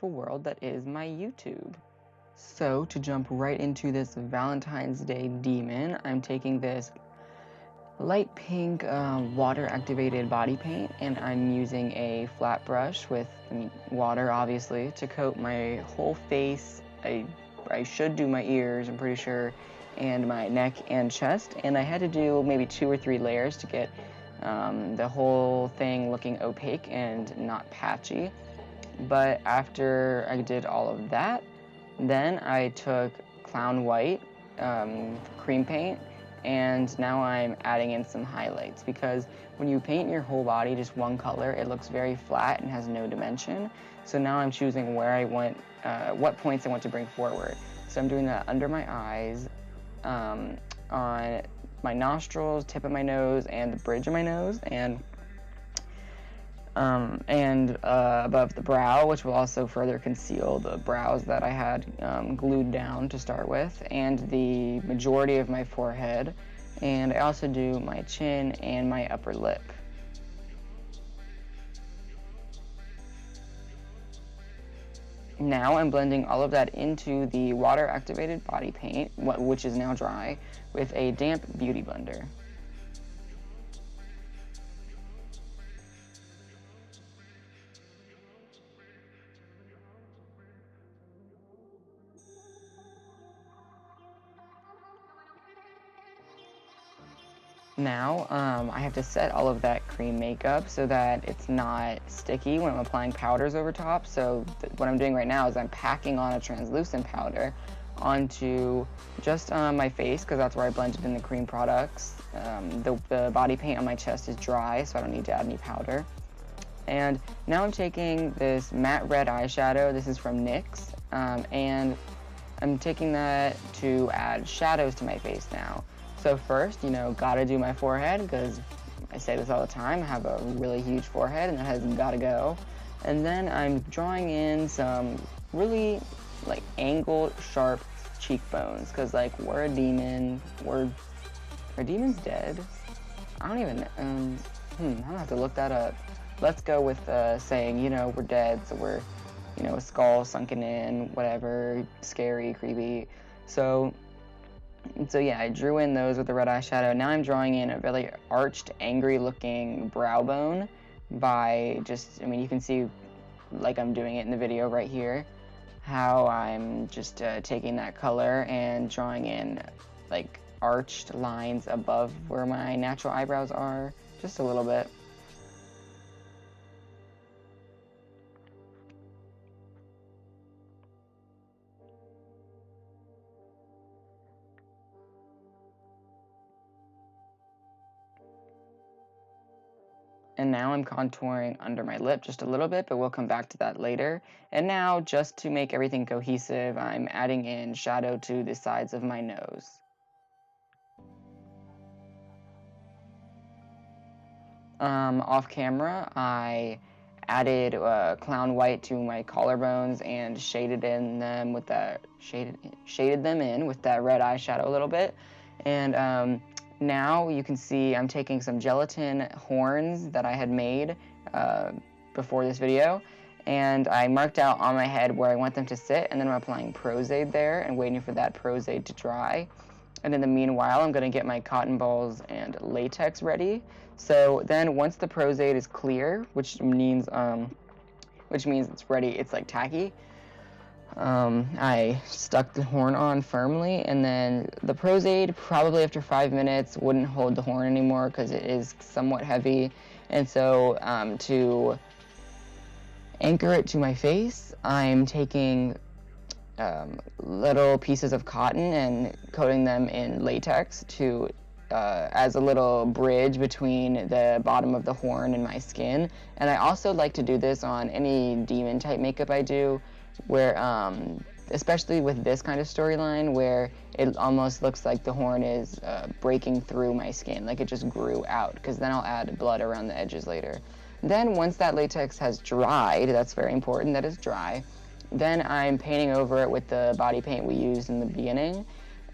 wonderful world that is my YouTube. So to jump right into this Valentine's Day demon, I'm taking this light pink water activated body paint, and I'm using a flat brush with water obviously to coat my whole face. I should do my ears, I'm pretty sure, and my neck and chest, and I had to do maybe 2 or 3 layers to get the whole thing looking opaque and not patchy. But after I did all of that, then I took Clown White cream paint, and now I'm adding in some highlights, because when you paint your whole body just one color, it looks very flat and has no dimension. So now I'm choosing where I want, what points I want to bring forward. So I'm doing that under my eyes, on my nostrils, tip of my nose, and the bridge of my nose, and above the brow, which will also further conceal the brows that I had glued down to start with, and the majority of my forehead, and I also do my chin and my upper lip. Now I'm blending all of that into the water activated body paint, which is now dry, with a damp beauty blender. Now, I have to set all of that cream makeup so that it's not sticky when I'm applying powders over top. So what I'm doing right now is I'm packing on a translucent powder onto just my face, because that's where I blended in the cream products. The body paint on my chest is dry, so I don't need to add any powder. And now I'm taking this matte red eyeshadow. This is from NYX, and I'm taking that to add shadows to my face now. So first, gotta do my forehead, because I say this all the time, I have a really huge forehead and that has gotta go. And then I'm drawing in some really angled, sharp cheekbones, because we're a demon. Are demons dead? I don't even, I'm gonna have to look that up. Let's go with saying, we're dead, so we're, a skull sunken in, whatever, scary, creepy. So yeah, I drew in those with the red eyeshadow. Now I'm drawing in a really arched, angry-looking brow bone by just, you can see, I'm doing it in the video right here, how I'm just taking that color and drawing in, arched lines above where my natural eyebrows are, just a little bit. And now I'm contouring under my lip just a little bit, but we'll come back to that later. And now, just to make everything cohesive, I'm adding in shadow to the sides of my nose. Off camera, I added Clown White to my collarbones and shaded them in with that red eyeshadow a little bit. And now you can see I'm taking some gelatin horns that I had made before this video, and I marked out on my head where I want them to sit, and then I'm applying Pros-Aide there and waiting for that Pros-Aide to dry. And in the meanwhile, I'm going to get my cotton balls and latex ready. So then once the Pros-Aide is clear, which means it's ready, it's tacky, I stuck the horn on firmly, and then the Pros-Aide, probably after 5 minutes, wouldn't hold the horn anymore because it is somewhat heavy. And so to anchor it to my face, I'm taking little pieces of cotton and coating them in latex to as a little bridge between the bottom of the horn and my skin. And I also like to do this on any demon type makeup I do, where especially with this kind of storyline, where it almost looks like the horn is breaking through my skin, like it just grew out, because then I'll add blood around the edges later. Then once that latex has dried, that's very important that it's dry, then I'm painting over it with the body paint we used in the beginning.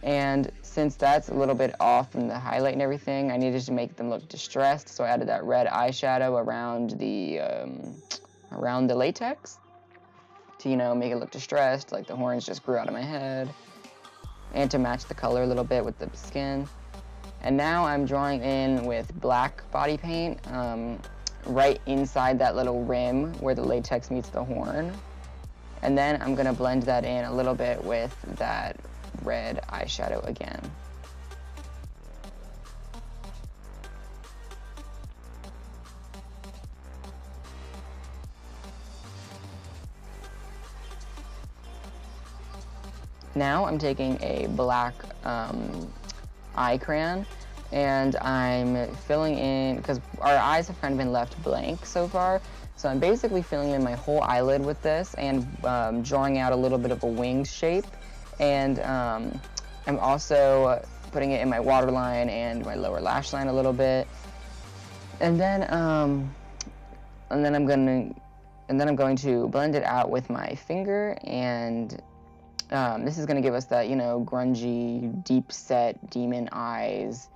And since that's a little bit off from the highlight and everything, I needed to make them look distressed, so I added that red eyeshadow around the latex. to, you know, make it look distressed, like the horns just grew out of my head, and to match the color a little bit with the skin. And now I'm drawing in with black body paint right inside that little rim where the latex meets the horn. And then I'm gonna blend that in a little bit with that red eyeshadow again. Now I'm taking a black eye crayon, and I'm filling in, because our eyes have kind of been left blank so far, so I'm basically filling in my whole eyelid with this and drawing out a little bit of a winged shape. And I'm also putting it in my waterline and my lower lash line a little bit. And then I'm going to blend it out with my finger, and this is going to give us that, you know, grungy, deep-set demon eyes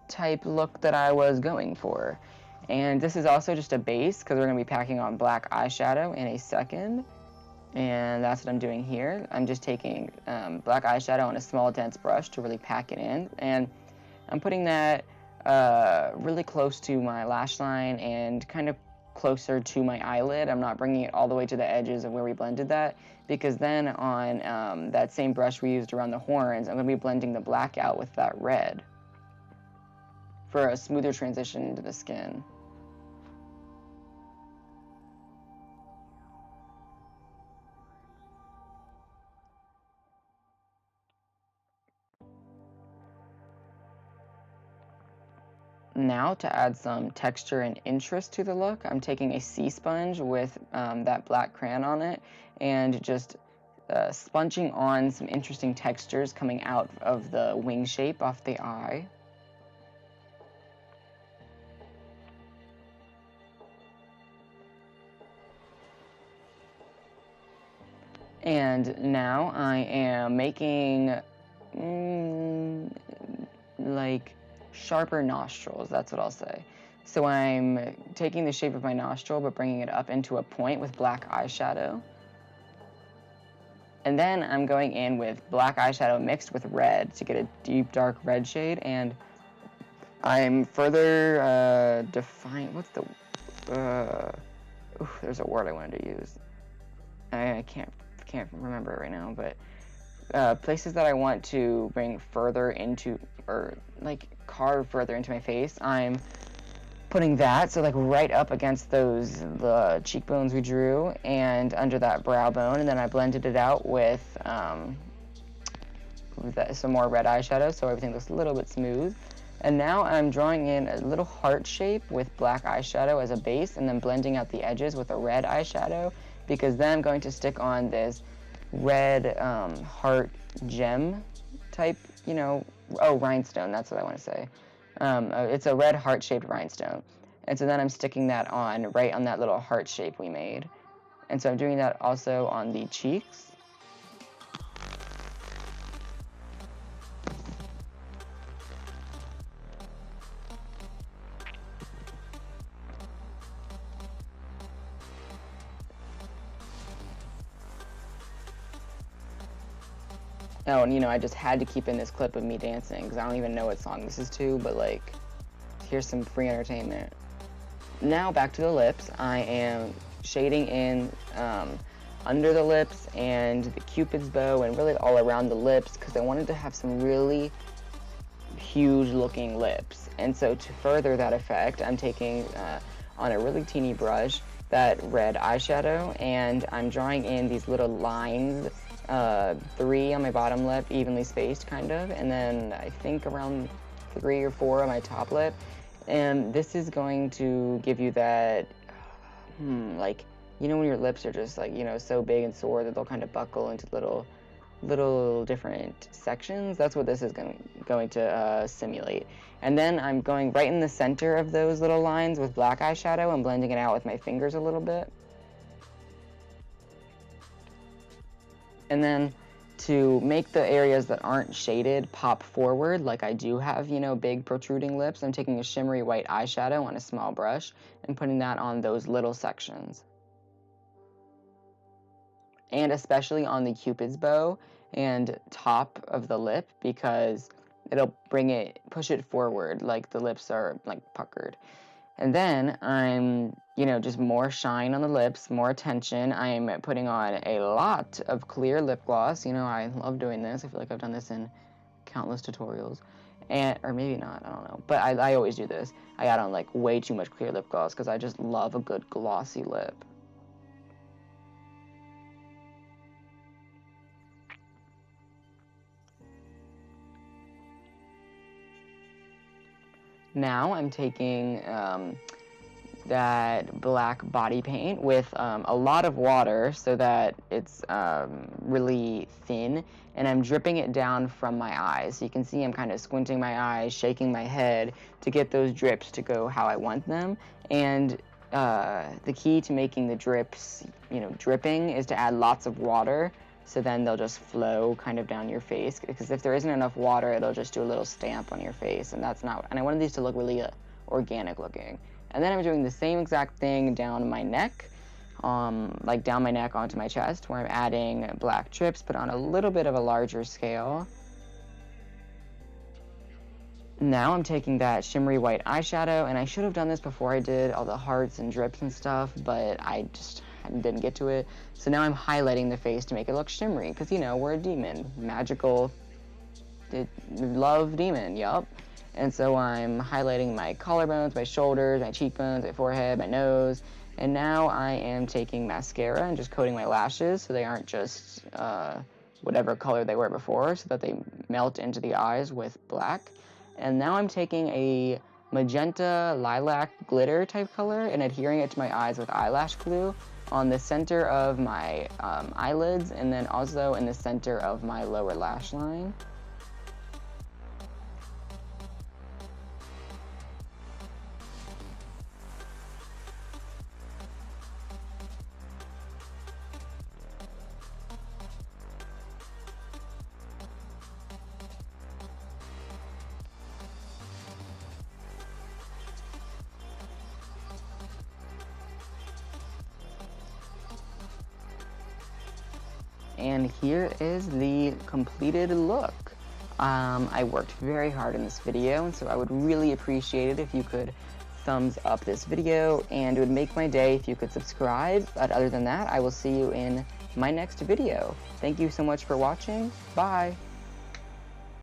type look that I was going for. And this is also just a base because we're going to be packing on black eyeshadow in a second. And that's what I'm doing here. I'm just taking black eyeshadow on a small, dense brush to really pack it in. And I'm putting that really close to my lash line and kind of closer to my eyelid. I'm not bringing it all the way to the edges of where we blended that, because then on that same brush we used around the horns, I'm going to be blending the black out with that red for a smoother transition into the skin. Now, to add some texture and interest to the look, I'm taking a sea sponge with that black crayon on it and just sponging on some interesting textures coming out of the wing shape off the eye. And now I am making like sharper nostrils, that's what I'll say. So I'm taking the shape of my nostril but bringing it up into a point with black eyeshadow. And then I'm going in with black eyeshadow mixed with red to get a deep dark red shade, and I'm further defining, what's the, there's a word I wanted to use. I can't remember it right now, but places that I want to bring further into, or like carve further into my face, I'm putting that, so like right up against the cheekbones we drew and under that brow bone, and then I blended it out with some more red eyeshadow so everything looks a little bit smooth. And now I'm drawing in a little heart shape with black eyeshadow as a base, and then blending out the edges with a red eyeshadow, because then I'm going to stick on this red heart gem type, you know, rhinestone, that's what I want to say. It's a red heart-shaped rhinestone. And so then I'm sticking that on right on that little heart shape we made. And so I'm doing that also on the cheeks. Oh, and you know, I just had to keep in this clip of me dancing because I don't even know what song this is to, but like, here's some free entertainment. Now back to the lips. I am shading in under the lips and the Cupid's bow and really all around the lips because I wanted to have some really huge looking lips. And so to further that effect, I'm taking on a really teeny brush that red eyeshadow, and I'm drawing in these little lines, 3 on my bottom lip, evenly spaced kind of, and then I think around 3 or 4 on my top lip. And this is going to give you that, like, you know when your lips are just like, you know, so big and sore that they'll kind of buckle into little different sections? That's what this is going to simulate. And then I'm going right in the center of those little lines with black eyeshadow and blending it out with my fingers a little bit. And then to make the areas that aren't shaded pop forward, like I do have, you know, big protruding lips, I'm taking a shimmery white eyeshadow on a small brush and putting that on those little sections. and especially on the Cupid's bow and top of the lip, because it'll push it forward, like the lips are like puckered. And then I'm, just more shine on the lips, more attention. I'm putting on a lot of clear lip gloss. I love doing this. I feel like I've done this in countless tutorials. Or maybe not, I don't know. But I always do this. I add on like way too much clear lip gloss because I just love a good glossy lip. Now I'm taking that black body paint with a lot of water so that it's really thin, and I'm dripping it down from my eyes. So you can see I'm kind of squinting my eyes, shaking my head to get those drips to go how I want them. And the key to making the drips, dripping, is to add lots of water, so then they'll just flow kind of down your face, because if there isn't enough water, it'll just do a little stamp on your face, and that's not, and I wanted these to look really organic looking. And then I'm doing the same exact thing down my neck, like down my neck onto my chest, where I'm adding black drips, but on a little bit of a larger scale. Now I'm taking that shimmery white eyeshadow, and I should have done this before I did all the hearts and drips and stuff, but I just didn't get to it. So now I'm highlighting the face to make it look shimmery, because, we're a demon. Magical, love demon, yup. And so I'm highlighting my collarbones, my shoulders, my cheekbones, my forehead, my nose. And now I am taking mascara and just coating my lashes so they aren't just whatever color they were before, so that they melt into the eyes with black. And now I'm taking a magenta lilac glitter type color and adhering it to my eyes with eyelash glue on the center of my eyelids, and then also in the center of my lower lash line. And here is the completed look. I worked very hard in this video, and so I would really appreciate it if you could thumbs up this video, and it would make my day if you could subscribe. But other than that, I will see you in my next video. Thank you so much for watching. Bye!